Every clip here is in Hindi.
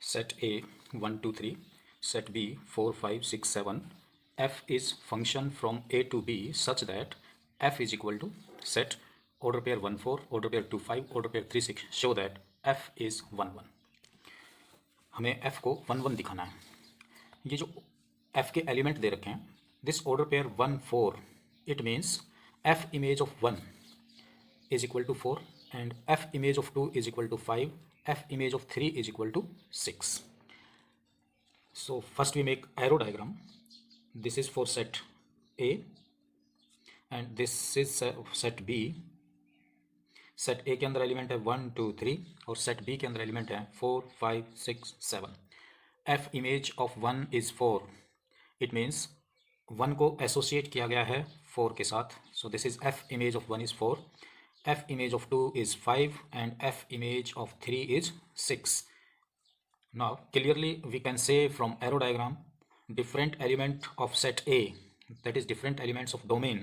set A 1 2 3, set B 4 5 6 7. F is function from A to B such that F is equal to set order pair 1 4, order pair 2 5, order pair 3 6. Show that F is 1 1. हमें F को 1 1 दिखाना है. ये जो F के एलिमेंट दे रखे हैं, this order pair 1 4, it means F image of 1 is equal to 4 and F image of 2 is equal to 5, F image of 3 is equal to 6. So first we make arrow diagram. This is for set A and this is set B. Set A के अंदर एलिमेंट है 1 2 3 और set B के अंदर एलिमेंट है 4 5 6 7. F image of 1 is 4. It means 1 को एसोसिएट किया गया है 4 के साथ. So this is F image of 1 is 4. F image of 2 is 5 and F image of 3 is 6. Now clearly we can say from arrow diagram different element of set A, that is different elements of domain,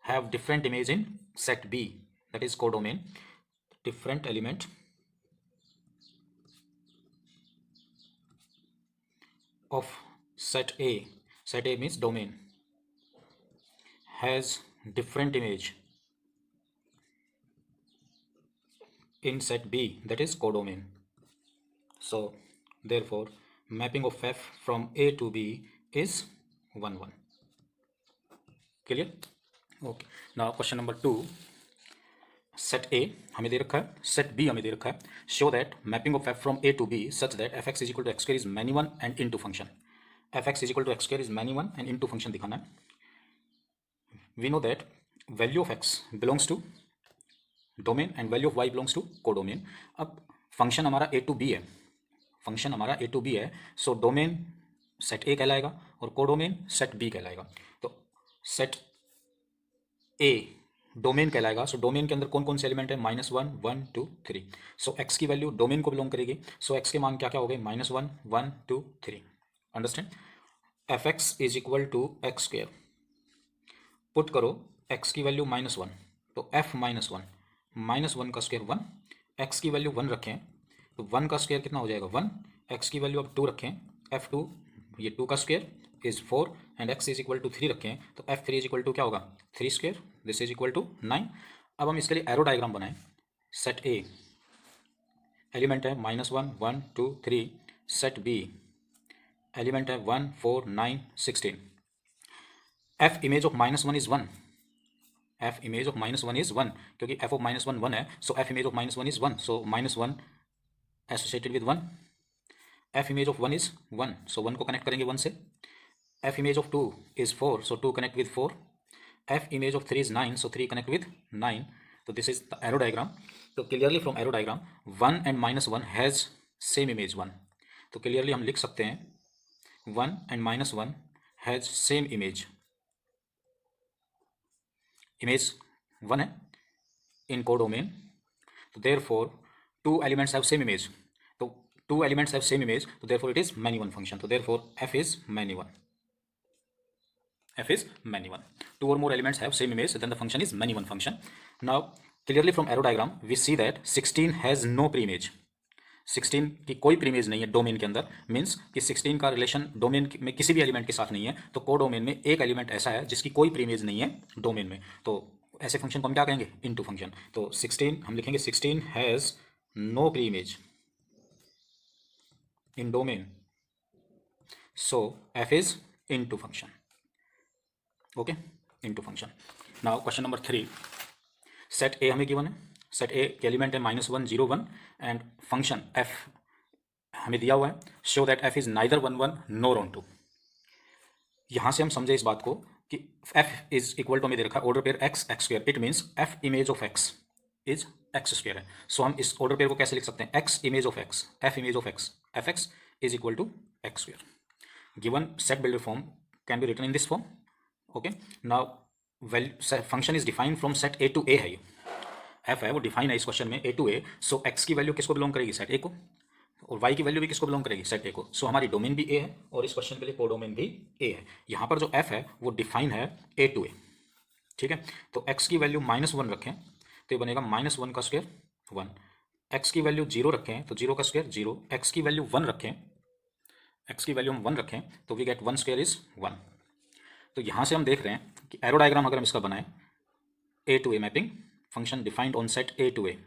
have different image in set B, that is codomain. Different element of set A means domain, has different image in set B, that is codomain. So therefore mapping of F from A to B is 1 1. Clear? Okay. Now question number 2. Set A हमें दे रखा है, set B हमें दे रखा है. Show that mapping of F from A to B such that fx is equal to x square is many 1 and into function. Fx is equal to x square is many 1 and into function दिखाना है. We know that value of x belongs to domain and value of y belongs to codomain. अब फंक्शन हमारा a टू b है, फंक्शन हमारा a टू b है, सो डोमेन सेट a कहलाएगा और कोडोमेन सेट b कहलाएगा. तो सेट a डोमेन कहलाएगा. सो डोमेन के अंदर कौन कौन से एलिमेंट है? -1 1 2 3. सो x की वैल्यू डोमेन को बिलोंग करेगी. सो x के मान क्या क्या हो गए? -1 1 2 3. Understand? fx is equal to x square. Put करो x की वैल्यू -1, तो f -1 का स्क्वायर 1, x की वैल्यू 1 रखें तो 1 का स्क्वायर कितना हो जाएगा? 1. x की वैल्यू अब 2 रखें, f2 ये 2 का square is 4 and x is equal to 3 रखें तो f3 इज इक्वल टू क्या होगा? 3 square. This is equal to 9. अब हम इसके लिए एरो डायग्राम बनाएं. सेट A एलिमेंट है -1 1 2 3. सेट B एलिमेंट है 1 4 9 16. f image of -1 is 1. f image of -1 is 1 क्योंकि f ऑफ -1 1 है. सो f image of -1 is 1. So -1 associated with 1. f image of 1 is 1. सो 1 को कनेक्ट करेंगे 1 से. f image of 2 is 4. So 2 connect with 4. f image of 3 is 9. So 3 connect with 9. तो this is the arrow diagram. तो clearly from arrow diagram 1 and -1 has same image 1. तो क्लियरली हम लिख सकते हैं 1 एंड -1 हैज सेम इमेज 1 है इन कोडोमेन. तो therefore 2 elements have same image. तो 2 एलिमेंट्स हैव सेम इमेज, तो therefore it is many 1 function. तो therefore f is many 1. f is many 1. 2 or more elements have same image, then the function is many 1 function. Now clearly from arrow diagram we see that 16 has no pre-image. 16 की कोई प्रीमेज नहीं है डोमेन के अंदर. मीन्स कि 16 का रिलेशन डोमेन में किसी भी एलिमेंट के साथ नहीं है. तो कोडोमेन में एक एलिमेंट ऐसा है जिसकी कोई प्रीमेज नहीं है डोमेन में. तो ऐसे फंक्शन को हम क्या कहेंगे? Into function. तो 16 हम लिखेंगे 16 has no preimage in domain, so f is into function. Okay, into function. Now question number 3. Set A हमें गिवन है. सेट A के एलिमेंट है -1 0 1 एंड फंक्शन f हमें दिया हुआ है. Show that f is neither 1 1 NOR on 2. यहां से हम समझे इस बात को कि f इज इक्वल टू हमें दे रखा है order pair x square. It means f image of x is x square है. सो हम इस ऑर्डर पेयर को कैसे लिख सकते हैं? x image of x, f image of x, fx is equal to x square. Given set builder form can be written in this form. Okay, now function is defined from set A to A है. ये f है वो डिफाइन है इस क्वेश्चन में A to A. So x की वैल्यू किसको बिलोंग करेगी? सेट A को. और y की वैल्यू भी किसको बिलोंग करेगी? सेट A को. सो हमारी डोमेन भी A है और इस क्वेश्चन के लिए कोडोमेन भी A है. यहाँ पर जो f है वो डिफाइन है A टू A. ठीक है, तो x की वैल्यू -1 रखें तो ये बनेगा -1 का स्क्वायर 1. एक्स की वैल्यू 0 रखें तो 0 का स्क्वायर 0, एक्स की वैल्यू 1 रखें, एक्स की वैल्यू हम 1 रखें तो वी गेट 1 स्क्वायर इज 1। तो यहाँ से हम देख रहे हैं कि एरो डायग्राम अगर हम इसका बनाएं, A to A mapping function defined on set A to A.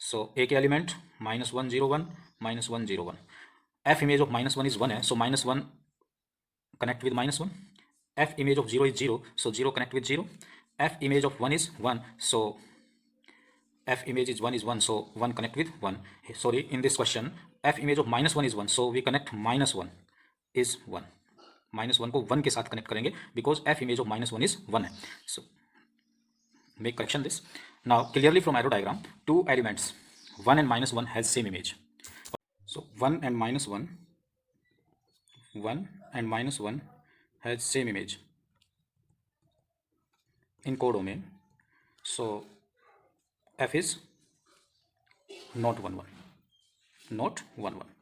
So A के element -1 0 1 -1 0 1, F image of -1 is 1 है, सो -1 connect with -1, f image of 0 is 0, so 0 connect with 0, f image of 1 is 1, so f image is 1 is 1, so 1 connect with 1. Sorry, in this question f image of -1 is 1, so we connect -1 is 1, -1 को 1 के साथ कनेक्ट करेंगे because f image of -1 is 1 है. So make correction this. Now clearly from arrow diagram, two elements 1 and -1 has same image. So 1 and -1 has same image in codomain, so f is not 1 1, not 1 1,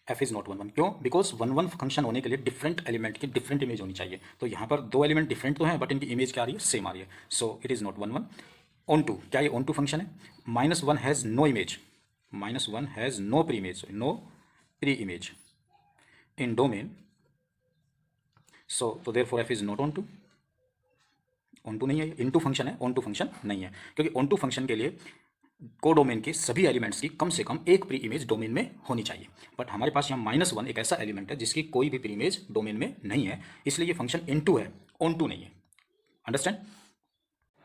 f is not 1 1. क्यों? बिकॉज 1 1 फंक्शन होने के लिए डिफरेंट एलिमेंट की डिफरेंट इमेज होनी चाहिए. तो यहाँ पर दो एलिमेंट डिफरेंट तो हैं बट इनकी इमेज क्या आ रही है? सेम आ रही है. So it is not 1 1. Onto, क्या ये ऑन टू फंक्शन है? -1 has no image, -1 has no preimage, no preimage in domain, so तो therefore f is not onto. Onto नहीं है, इन टू फंक्शन है, ऑन टू फंक्शन नहीं है, क्योंकि ऑन टू फंक्शन के लिए कोडोमेन के सभी एलिमेंट्स की कम से कम एक प्री इमेज डोमेन में होनी चाहिए. बट हमारे पास यहाँ -1 एक ऐसा एलिमेंट है जिसकी कोई भी प्री इमेज डोमेन में नहीं है, इसलिए ये फंक्शन इन टू है, ऑन टू नहीं है. Understand?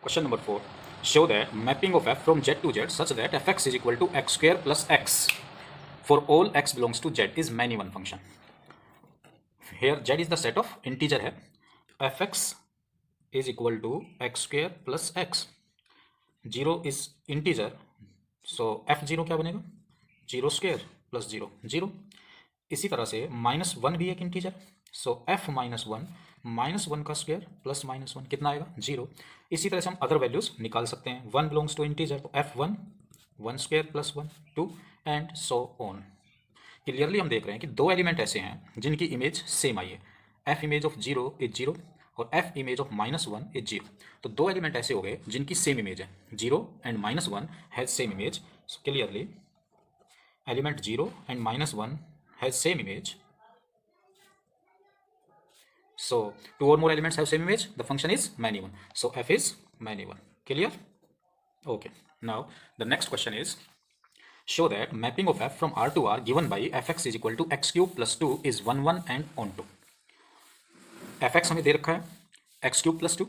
Question number 4, show that mapping of f from z to z such that fx is equal to x square plus x for all x belongs to z is many one function. Here z is the set of integer है, fx is equal to x square plus x. 0 is integer, so f0 क्या बनेगा? 0 square plus 0 0. इसी तरह से -1 भी एक इंटीजर, सो f -1 का स्क्वायर प्लस -1 कितना आएगा? 0. इसी तरह से हम अदर वैल्यूज निकाल सकते हैं. 1 बिलोंग्स टू इंटीजर, तो f1 1 square plus 1 2 and so on. Clearly हम देख रहे हैं कि दो एलिमेंट ऐसे हैं जिनकी इमेज सेम आई है. f इमेज ऑफ 0 इज 0 और f इमेज ऑफ -1 इज 0. तो दो एलिमेंट ऐसे हो गए जिनकी सेम इमेज है. 0 and -1 has same image, so clearly element 0 and -1 has same image, so two or more elements have same image, the function is many one, so f is many one. Clear? Okay, now the next question is, show that mapping of f from R to R given by fx is equal to x cube plus 2 is 1 1 and on 2. fx हमें दे रखा है x cube plus 2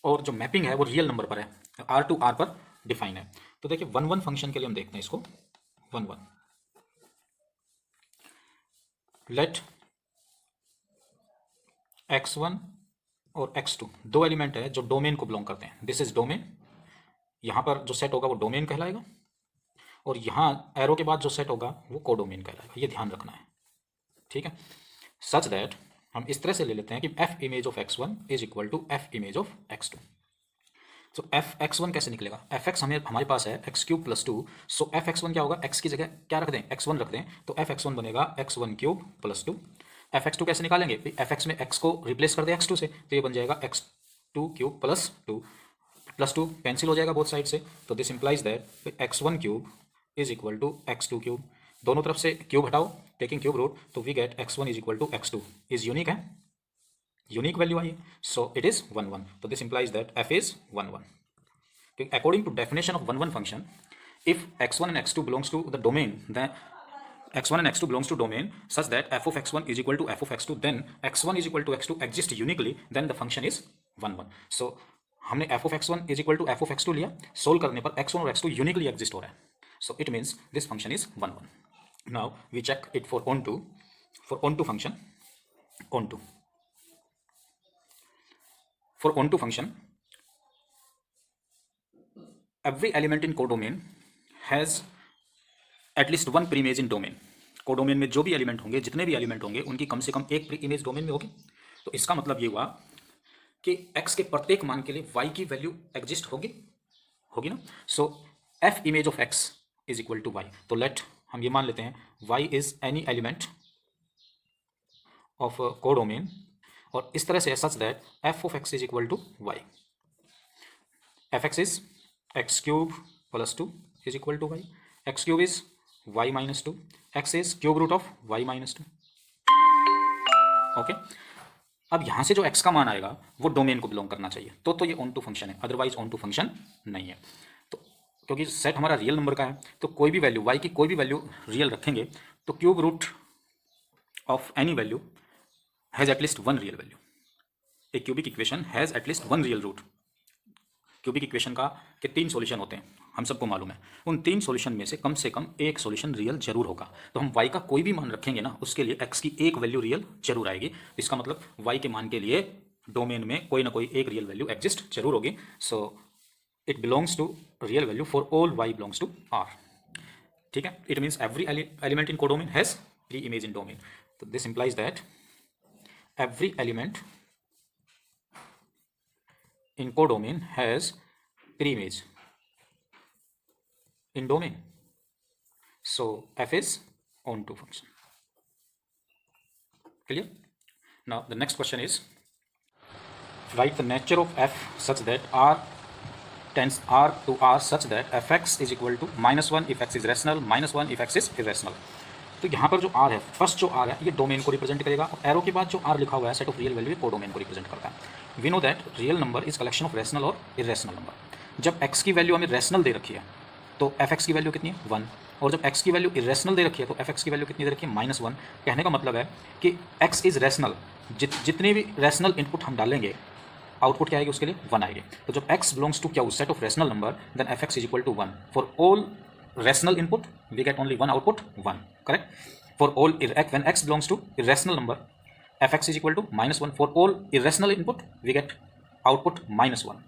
और जो मैपिंग है वो रियल नंबर पर है, R to R पर डिफाइन है. तो देखिए 1 1 फंक्शन के लिए हम देखते हैं इसको. 1 1 लेट x1 और x2 दो एलिमेंट है जो डोमेन को बिलोंग करते हैं. This is domain. यहाँ पर जो सेट होगा वो डोमेन कहलाएगा और यहाँ एरो के बाद जो सेट होगा वो कोडोमेन कहलाएगा. ये ध्यान रखना है, ठीक है. सच दैट हम इस तरह से ले लेते हैं कि f image of x1 is equal to f image of x2. So f x1 कैसे निकलेगा? fx हमारे पास है x cube plus 2, so f x1 क्या होगा? x की जगह क्या रख दें? x1 रख दें, तो f x1 बनेगा x1 cube plus 2. f x2 कैसे निकालेंगे? fx में x को रिप्लेस कर दें x2 से, तो ये बन जाएगा x2 cube plus 2. Plus 2 cancel हो जाएगा बोथ साइड से, तो this implies that x1 cube is equal to x2 cube. दोनों तरफ से क्यूब हटाओ, टेकिंग क्यूब रूट, तो we get x1 is equal to x2. Is unique है, यूनिक वैल्यू आई है, सो इट इज 1 1. तो this implies that f is 1 1. According to definition of 1 1 function, if x1 and x2 belongs to the domain, then x1 and x2 belongs to domain such that f of x1 is equal to f of x2, then x1 is equal to x2 exist uniquely, then the function is 1 1. So हमने f of x1 is equal to f of x2 लिया, सोल्व करने पर x1 और x2 यूनिकली एग्जिस्ट हो रहा है, so it means this function is 1 1. Now we check it for onto. For onto function, onto, for onto function, every element in codomain has at least one pre-image in domain. Codomain में जो भी एलिमेंट होंगे, जितने भी एलिमेंट होंगे, उनकी कम से कम एक प्री इमेज डोमेन में होगी. तो इसका मतलब ये हुआ कि x के प्रत्येक मान के लिए y की वैल्यू एग्जिस्ट होगी ना. So f image of x is equal to y. तो लेट हम ये मान लेते हैं y is any element of codomain, और इस तरह से such that f of x is equal to y. f(x) is x cube plus 2 is equal to y, x cube is y minus 2, x is cube root of y minus 2। Okay, अब यहाँ से जो x का मान आएगा वो डोमेन को बिलोंग करना चाहिए, तो ये ऑन टू फंक्शन है, अदरवाइज ऑन टू फंक्शन नहीं है। तो क्योंकि सेट हमारा रियल नंबर का है तो कोई भी वैल्यू y की कोई भी वैल्यू रियल रखेंगे तो cube root of any value has at least one real value. A cubic equation has at least one real root. Cubic equation का के 3 सॉल्यूशन होते हैं, हम सबको मालूम है। उन 3 सॉल्यूशन में से कम एक सॉल्यूशन रियल जरूर होगा। तो हम y का कोई भी मान रखेंगे ना, उसके लिए x की एक वैल्यू रियल जरूर आएगी। इसका मतलब y के मान के लिए डोमेन में कोई ना कोई एक रियल वैल्यू एग्जिस्ट जरूर होगी। So it belongs to real value for all y belongs to R। ठीक है, it means every element in codomain has preimage in domain. तो this implies that every element in codomain has pre-image in domain. So f is onto function. Clear? Now the next question is, write the nature of f such that r tends r to r such that fx is equal to -1 if x is rational, -1 if x is irrational. तो यहाँ पर जो r है, फर्स्ट जो r है ये डोमेन को रिप्रेजेंट करेगा, और एरो के बाद जो r लिखा हुआ है set of real value codomain को रिप्रेजेंट करता है। We know that real number is collection of rational और इरेशनल नंबर। जब x की वैल्यू हमें रैशनल दे रखी है तो fx की वैल्यू कितनी है 1, और जब x की वैल्यू इरेशनल दे रखी है तो fx की वैल्यू कितनी दे रखी है -1। कहने का मतलब है कि x इज रैशनल, जितने भी रैशनल इनपुट हम डालेंगे आउटपुट क्या आएगी उसके लिए 1 आएगी। तो जब x बिलोंग्स टू क्या set of rational number then fx is equal to 1 for all rational input we get only one output 1, correct? For all when x belongs to irrational number fx is equal to -1 for all irrational input we get output -1।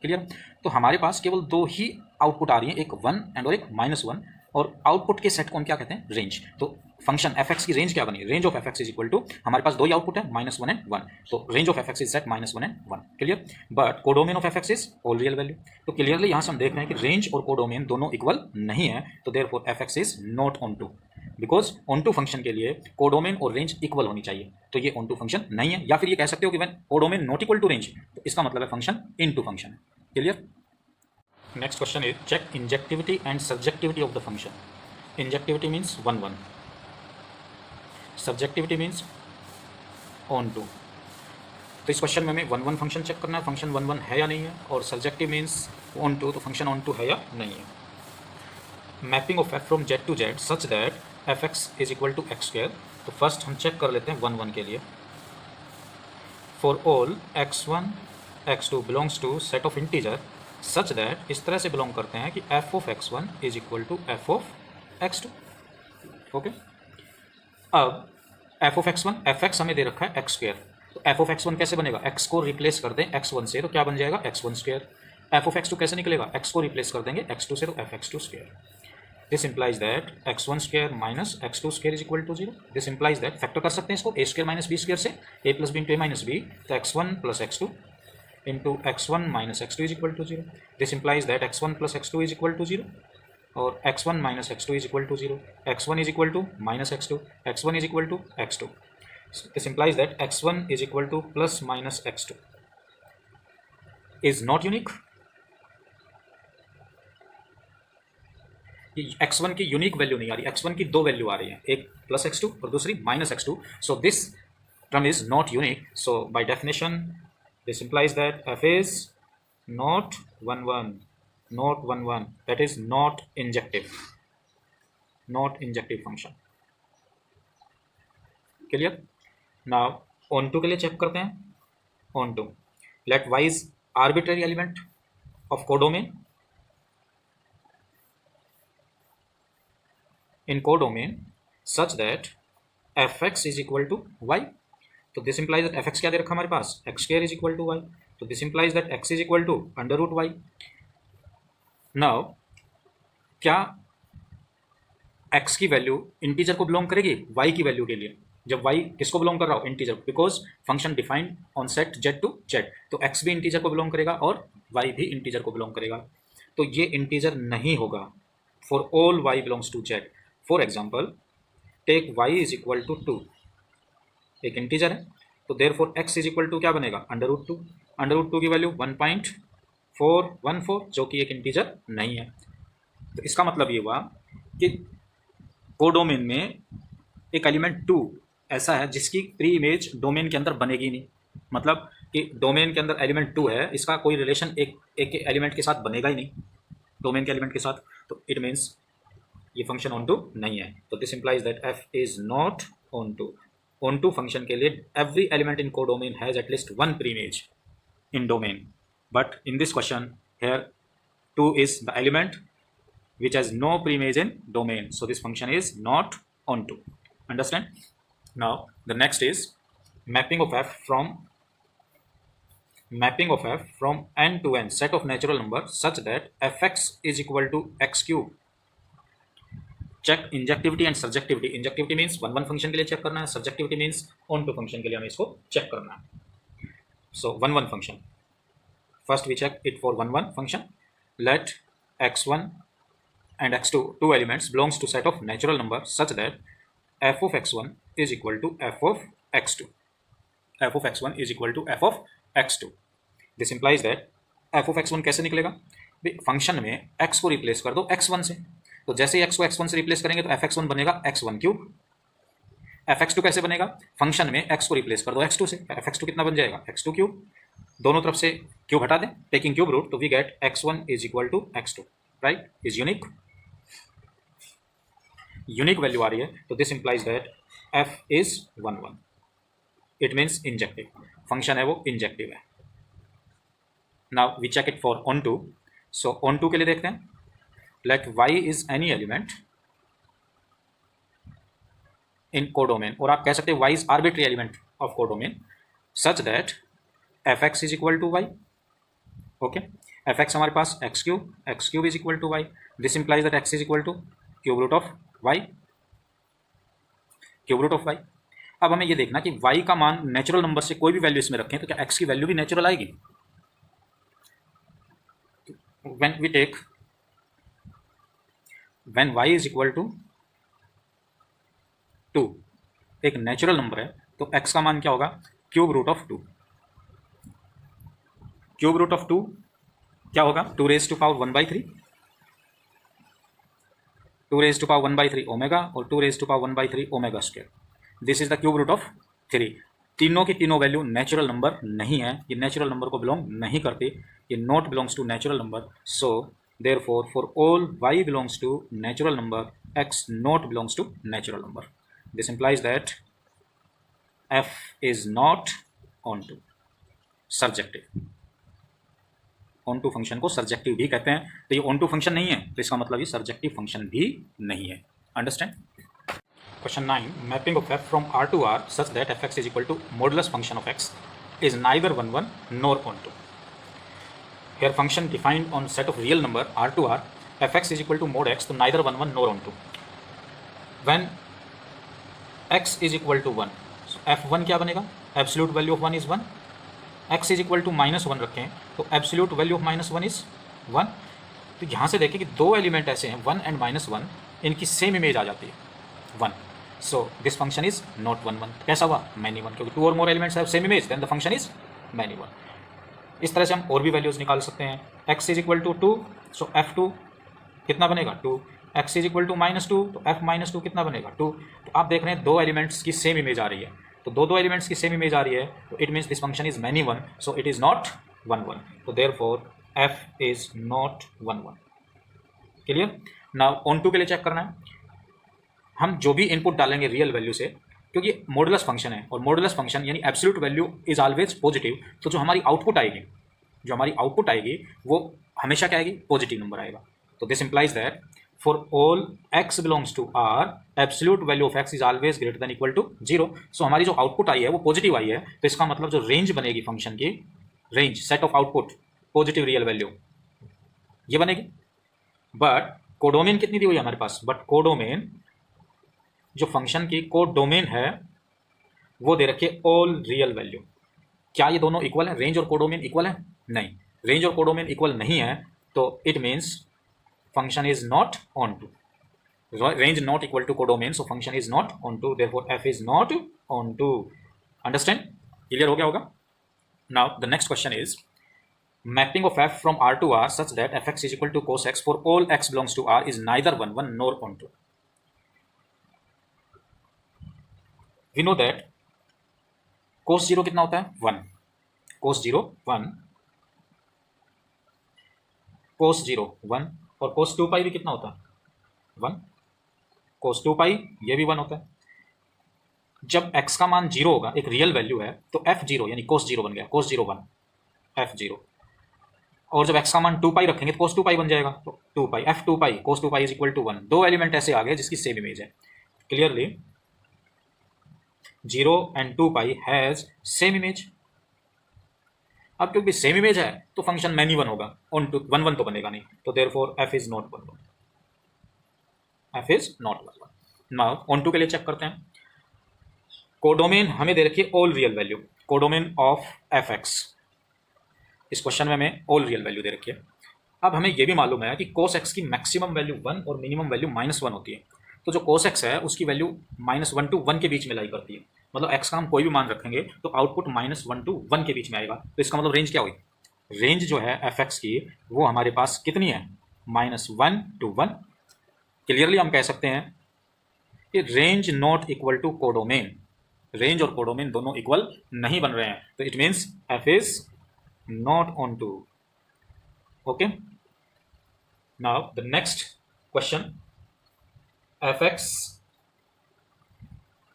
Clear? तो हमारे पास केवल दो ही आउटपुट आ रही है, एक 1 एंड और एक -1, और आउटपुट के सेट को हम क्या कहते हैं, रेंज। तो फंक्शन fx की रेंज क्या बनी, range of fx is equal to, हमारे पास दो ही आउटपुट है -1 एंड 1, तो range of fx is set -1 and 1। Clear? But codomain of fx is all real value. तो क्लियरली यहाँ से हम देख रहे हैं कि रेंज और कोडोमेन दोनों इक्वल नहीं है, तो therefore fx is not onto, because onto function के लिए कोडोमेन और रेंज इक्वल होनी चाहिए, तो ये ऑन टू फंक्शन नहीं है। या फिर ये कह सकते हो कि when codomain not equal to range, तो इसका मतलब है फंक्शन इन टू फंक्शन है। Clear? Next question is check injectivity and subjectivity of the function. Injectivity means 1 1, subjectivity means onto. तो इस क्वेश्चन में हमें 1 1 फंक्शन चेक करना है, फंक्शन 1 1 है या नहीं है, और सब्जेक्टिव मीन्स ऑन टू, तो फंक्शन ऑन टू है या नहीं है। Mapping of f from z to z such that fx is equal to x square. तो फर्स्ट हम चेक कर लेते हैं 1 1 के लिए। For all x1 x2 belongs to set of integer such that, इस तरह से बिलोंग करते हैं कि f of x1 is equal to f of x2। Okay, अब f ऑफ x1, fx हमें दे रखा है x स्क्वायर, तो f ऑफ x1 कैसे बनेगा, x को रिप्लेस कर दें x1 से तो क्या बन जाएगा x1 square. f of x2 कैसे निकलेगा, x को रिप्लेस कर देंगे x2 से तो fx2 square. This implies that x1 square minus x2 square is equal to 0। This implies that, factor कर सकते हैं इसको a square minus b square से, a plus b into a minus b, तो x1 plus x2 into x1 minus x2 is equal to 0. This implies that x1 plus x2 is equal to 0, और x1 minus x2 is equal to 0, x1 is equal to minus x2, x1 is equal to x2. So this implies that x1 is equal to plus minus x2 is not unique. ये x1 की यूनिक वैल्यू नहीं आ रही, x1 की दो वैल्यू आ रही है, एक प्लस x2 और दूसरी minus x2। So this term is not unique. So by definition this implies that f is not 1 1, not 1 1, that is not injective, not injective function। Clear? Now on to के लिए चेक करते हैं। on to, let y is arbitrary element of codomain in codomain such that fx is equal to y। तो दिस इंप्लाइज दैट fx क्या दे रखा हमारे पास, x square is equal to y, तो this implies that x is equal to under root y। Now क्या x की वैल्यू इंटीजर को बिलोंग करेगी y की वैल्यू के लिए, जब y किसको बिलोंग कर रहा हो, integer, because function defined on set z to z, तो x भी इंटीजर को बिलोंग करेगा और y भी इंटीजर को बिलोंग करेगा, तो ये इंटीजर नहीं होगा for all y belongs to z। For example take y is equal to 2, एक इंटीजर है, तो therefore x is equal to क्या बनेगा, अंडर रूट 2। अंडर रूट 2 की वैल्यू 1.2 414 जो कि एक इंटीजर नहीं है। तो इसका मतलब ये हुआ कि कोडोमेन में एक एलिमेंट 2 ऐसा है जिसकी प्री इमेज डोमेन के अंदर बनेगी नहीं। मतलब कि डोमेन के अंदर एलिमेंट 2 है, इसका कोई रिलेशन एक एक एलिमेंट के साथ बनेगा ही नहीं, डोमेन के एलिमेंट के साथ। तो इट मीन्स ये फंक्शन ऑन टू नहीं है। तो this implies that F is not onto. Onto function के लिए every element in codomain has at least one pre image in domain, but in this question here 2 is the element which has no preimage in domain, so this function is not onto. Understand? Now the next is mapping of f from n to n set of natural numbers such that fx is equal to x cube. Check injectivity and subjectivity. Injectivity means one one function के लिए चेक करना है, subjectivity means onto function के लिए हमें इसको चेक करना है। So one function. First we check it for one function. Let x1 and x2 two elements belongs to set of natural numbers such that f of x1 is equal to f of x2. f of x1 is equal to f of x2. This implies that f of x1 कैसे निकलेगा? फंक्शन में x को रिप्लेस कर दो x1 से, तो जैसे ही x को x1 से रिप्लेस करेंगे तो f x1 बनेगा x1 क्यूब। fx2 कैसे बनेगा? फंक्शन में x को रिप्लेस कर दो x2 से, fx2 कितना बन जाएगा? x2 cube. दोनों तरफ से क्यूब हटा दें, टेकिंग क्यूब रूट, तो we get x1 is equal to x2, right? Is unique, unique value आ रही है, तो this implies that f is 1 1। It means injective, function है वो इंजेक्टिव है। Now we check it for onto. So onto के लिए देखते हैं, let y is any element in codomain, और आप कह सकते हैं y is arbitrary element of codomain such that fx is equal to y। Okay, fx हमारे पास x cube is equal to y। This implies that x is equal to cube root of y, cube root of y। अब हमें ये देखना कि y का मान नेचुरल नंबर से कोई भी वैल्यू इसमें रखें तो क्या x की वैल्यू भी नेचुरल आएगी? When we take when y is equal to 2 एक नेचुरल नंबर है, तो x का मान क्या होगा? Cube root of 2। Cube root of 2 क्या होगा? 2 raise to power 1/3, 2 raise to power 1/3 omega और 2 raise to power 1/3 omega square. This is the cube root of 3। तीनों की तीनों वैल्यू नेचुरल नंबर नहीं है, ये नेचुरल नंबर को बिलोंग नहीं करती, ये not belongs to natural number. So therefore for all y belongs to natural number, x not belongs to natural number. This implies that f is not onto, surjective। onto function को सर्जेक्टिव भी कहते हैं, तो ये onto फंक्शन नहीं है, तो इसका मतलब ये सर्जेक्टिव फंक्शन भी नहीं है। Understand? Question 9, mapping of f from R to R such that fx is equal to modulus function of x is neither 1 1 nor onto. Here function defined on set of real number R to R, fx is equal to mod x, तो neither 1 1 nor onto। When x is equal to 1, f1 क्या बनेगा? Absolute value of 1 is 1। x is equal to -1 रखें तो एब्सोल्यूट वैल्यू ऑफ -1 इज 1। तो यहाँ से देखें कि दो एलिमेंट ऐसे हैं 1 एंड -1, इनकी सेम इमेज आ जाती है 1। So this function is not 1 1। कैसा हुआ? मैनी 1, क्योंकि 2 और more elements have same image, then the function is many 1। इस तरह से हम और भी वैल्यूज निकाल सकते हैं। x is equal to 2, so f2 कितना बनेगा? 2। x इज इक्वल टू -2, तो f -2 कितना बनेगा? 2। तो आप देख रहे हैं दो एलिमेंट्स की सेम इमेज आ रही है, तो दो एलिमेंट्स की सेम इमेज आ रही है, तो it means this function is many 1, so it is not 1 1। तो therefore f is not 1 1। Clear? Now onto के लिए चेक करना है, हम जो भी इनपुट डालेंगे रियल वैल्यू से, क्योंकि मॉडुलस फंक्शन है और मॉडुलस फंक्शन यानी absolute value is always positive, तो जो हमारी आउटपुट आएगी वो हमेशा क्या आएगी? पॉजिटिव नंबर आएगा। तो this implies that for all x belongs to R, absolute value of x is always greater than equal to 0। सो हमारी जो आउटपुट आई है वो पॉजिटिव आई है, तो इसका मतलब जो रेंज बनेगी फंक्शन की, range set of output positive real value ये बनेगी। बट कोडोमेन कितनी दी हुई है हमारे पास? बट कोडोमेन जो फंक्शन की कोडोमेन है वो दे रखी है ऑल रियल वैल्यू। क्या ये दोनों इक्वल है? रेंज और कोडोमेन इक्वल है? नहीं, रेंज और कोडोमेन इक्वल नहीं है, तो it means function is not onto, range not equal to codomain, so function is not onto, therefore f is not onto। Understand? Clear हो गया होगा? Now the next question is mapping of f from R to R such that fx is equal to cos x for all x belongs to R is neither 1 1 nor onto. We know that cos 0 कितना होता है 1, cos 0 1, cos 0 1 और cos 2 पाई भी कितना होता है 1, cos 2 पाई ये भी 1 होता है। जब x का मान 0 होगा, एक रियल वैल्यू है, तो f0 यानी cos 0 बन गया, cos 0 1 f0, और जब x का मान 2 पाई रखेंगे तो cos 2 पाई बन जाएगा, तो 2 pi f2 pi cos 2 pi is equal to 1। दो एलिमेंट ऐसे आ गए जिसकी सेम इमेज है। Clearly 0 and 2 pi has same image. अब क्योंकि सेम इमेज है तो फंक्शन मैनी 1 होगा, ऑन टू 1 1 तो बनेगा नहीं, तो therefore f is not 1 1, f is not 1 1। Now onto के लिए चेक करते हैं। कोडोमेन हमें दे रखी है all real value, codomain of F x. इस क्वेश्चन में हमें ऑल रियल वैल्यू दे रखी है। अब हमें यह भी मालूम है कि cos x की मैक्सिमम वैल्यू 1 और मिनिमम वैल्यू -1 होती है। तो जो cos x है उसकी वैल्यू -1 to 1 के बीच में लाई करती है। मतलब x का हम कोई भी मान रखेंगे तो आउटपुट -1 to 1 के बीच में आएगा। तो इसका मतलब रेंज क्या हुई? रेंज जो है एफ एक्स की वो हमारे पास कितनी है? -1 to 1। क्लियरली हम कह सकते हैं कि range not equal to codomain. Range और कोडोमेन दोनों इक्वल नहीं बन रहे हैं, तो it means F is not onto. Okay, now the next question, F X,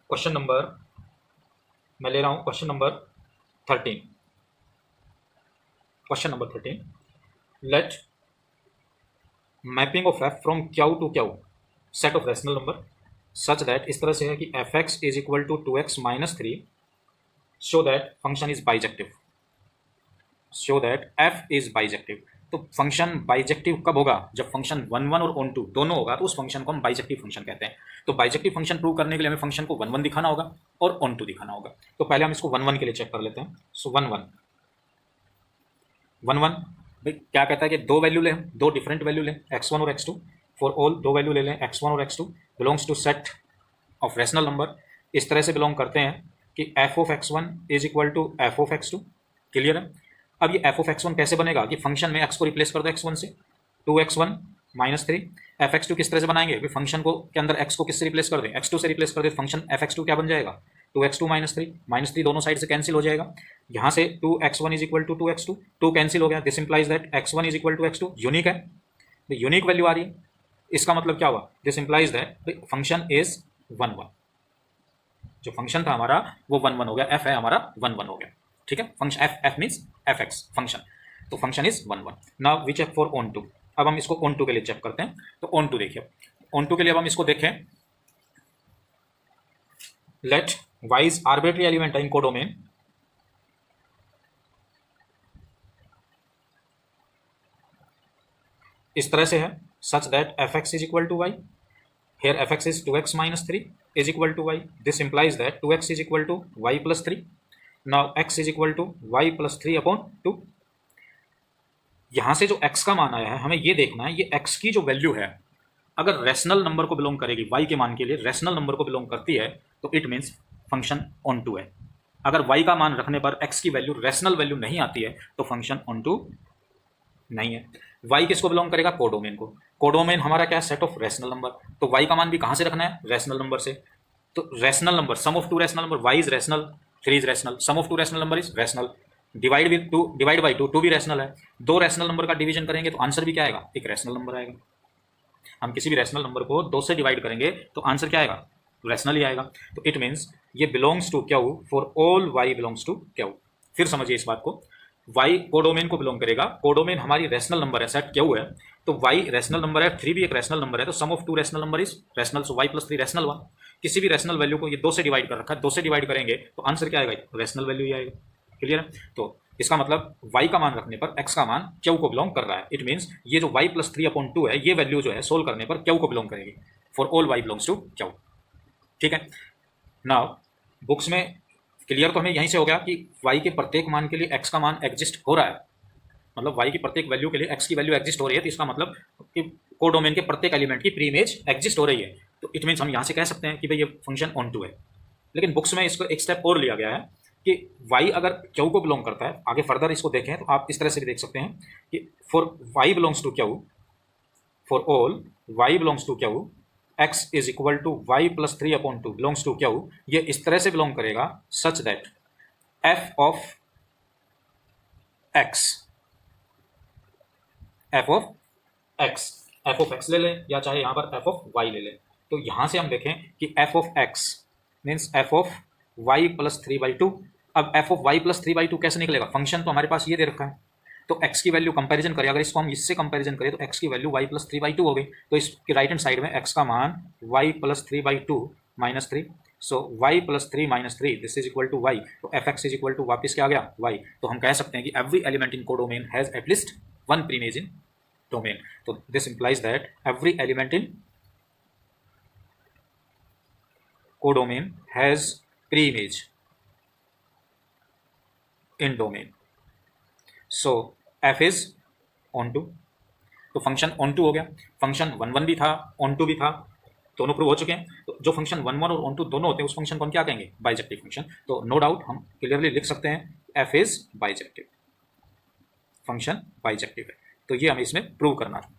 question number मैं ले रहा हूं question number 13। Question number 13, let mapping of F from Q to Q set of rational number such that, इस तरह से है कि F X is equal to 2x - 3, show that function is bijective, show that F is bijective. तो फंक्शन बाइजेक्टिव कब होगा? जब फंक्शन 1 1 और ऑन टू दोनों होगा तो उस फंक्शन को हम बाइजेक्टिव फंक्शन कहते हैं। तो बाइजेक्टिव फंक्शन प्रूव करने के लिए हमें फंक्शन को 1 1 दिखाना होगा और ऑन टू दिखाना होगा। तो पहले हम इसको 1 1 के लिए चेक कर लेते हैं। सो 1 1 1 1 भाई क्या कहता है कि दो वैल्यू लें, दो डिफरेंट वैल्यू लें, x1 और x2। फॉर ऑल दो वैल्यू ले लें, x1 और x2 belongs to set of rational number. इस तरह से बिलोंग करते हैं कि f of x1 is equal to f of x2। Clear है? अब ये f ऑफ x1 कैसे बनेगा कि फंक्शन में x को रिप्लेस कर दो x1 से, 2x1 - 3। f(x2) किस तरह से बनाएंगे? फंक्शन को के अंदर x को किससे रिप्लेस कर दें? x2 से रिप्लेस कर दे। फंक्शन f(x2) क्या बन जाएगा? 2x2 - 3 दोनों साइड से कैंसिल हो जाएगा। यहाँ से 2x1 is equal to 2x2, 2 cancel हो गया। This implies that x1 is equal to x2। Unique है, यूनिक वैल्यू आ रही है। इसका मतलब क्या हुआ? This implies that function is 1 1। जो फंक्शन था हमारा वो 1 1 हो गया, f है हमारा 1 1 हो गया। ठीक है, function f means fx function, तो function is 1 1। Now we check for onto. अब हम इसको ऑन टू के लिए चेक करते हैं। तो ऑन टू देखिए, ऑन टू के लिए अब हम इसको देखें, let y is arbitrary element in codomain, इस तरह से है such that fx is equal to y। Here fx is 2x - 3 is equal to y. This implies that 2x is equal to y plus 3. Now x is equal to y plus 3 upon 2. यहाँ से जो x का मान आया है हमें ये देखना है, ये x की जो वैल्यू है अगर रैशनल नंबर को बिलोंग करेगी, y के मान के लिए रैशनल नंबर को बिलोंग करती है तो it means function onto है। अगर y का मान रखने पर x की वैल्यू रैशनल वैल्यू नहीं आती है तो फंक्शन ऑन टू नहीं है। y किसको बिलोंग करेगा? कोडोमेन को। कोडोमेन हमारा क्या है? Set of rational number. तो y का मान भी कहां से रखना है? रैशनल नंबर से। तो rational number, sum of two rational number, y is rational, 3 is rational, sum of two rational number is rational, divide with 2, divide by 2, 2 भी रैशनल है। दो रैशनल नंबर का डिवीजन करेंगे तो आंसर भी क्या आएगा? एक रैशनल नंबर आएगा। हम किसी भी रैशनल नंबर को 2 से डिवाइड करेंगे तो आंसर क्या आएगा? रैशनल ही आएगा। तो इट मीन्स ये belongs to Q for all y belongs to Q. फिर समझिए इस बात को, y कोडोमेन को बिलोंग करेगा। कोडोमेन हमारी रैशनल नंबर है, सेट क्यू है, तो y रैशनल नंबर है, 3 भी एक रैशनल नंबर है, तो sum of two rational number is rational, so y plus 3 rational 1। किसी भी रैशनल वैल्यू को ये 2 से डिवाइड कर रखा है, 2 से डिवाइड करेंगे तो आंसर क्या आएगा? रैशनल वैल्यू ही आएगा। क्लियर है? तो इसका मतलब y का मान रखने पर x का मान क्यू को बिलोंग कर रहा है। इट मीन्स ये जो y प्लस 3 अपॉन 2 है, ये वैल्यू जो है सोल्व करने पर क्यू को बिलोंग करेगी, for all y belongs to Q. ठीक है, नाउ बुक्स में क्लियर तो हमें यहीं से हो गया कि y के प्रत्येक मान के लिए x का मान एग्जिस्ट हो रहा है। मतलब y की प्रत्येक वैल्यू के लिए x की वैल्यू एग्जिस्ट हो रही है, तो इसका मतलब कि कोडोमेन के प्रत्येक एलिमेंट की प्री इमेज एग्जिस्ट हो रही है। तो इट मीन्स हम यहाँ से कह सकते हैं कि भाई ये फंक्शन ऑन टू है। लेकिन बुक्स में इसको एक स्टेप और लिया गया है कि y अगर Q को बिलोंग करता है, आगे फर्दर इसको देखें तो आप इस तरह से भी देख सकते हैं कि for y belongs to Q, for all y belongs to Q, x is equal to y plus 3/2 belongs to Q, ये इस तरह से बिलोंग करेगा such that f of x, f of x ले लें या चाहे यहां पर f ऑफ y ले लें, तो यहां से हम देखें कि f of x means f of y plus 3/2। अब f ऑफ y प्लस 3/2 कैसे निकलेगा? फंक्शन तो हमारे पास ये दे रखा है, तो x की वैल्यू कंपैरिजन करें, अगर इसको हम इससे कंपैरिजन करें तो x की वैल्यू y प्लस 3/2 हो गई, तो इसके राइट हैंड साइड में x का मान y plus 3/2 minus 3, so y plus 3 minus 3 this is equal to y, तो fx इज इक्वल टू वापिस क्या आ गया y। तो हम कह सकते हैं कि every element in codomain has at least one preimage in domain, तो this implies that every element in codomain has preimage in domain, so f is onto, तो फंक्शन ऑन टू हो गया, फंक्शन 1 1 भी था, ऑन टू भी था, दोनों प्रूव हो चुके हैं। तो जो फंक्शन 1 1 और ऑन टू दोनों होते हैं उस फंक्शन को हम क्या कहेंगे? Bijective function. तो नो डाउट हम क्लियरली लिख सकते हैं f is bijective, function bijective है। तो ये हमें इसमें प्रूव करना था।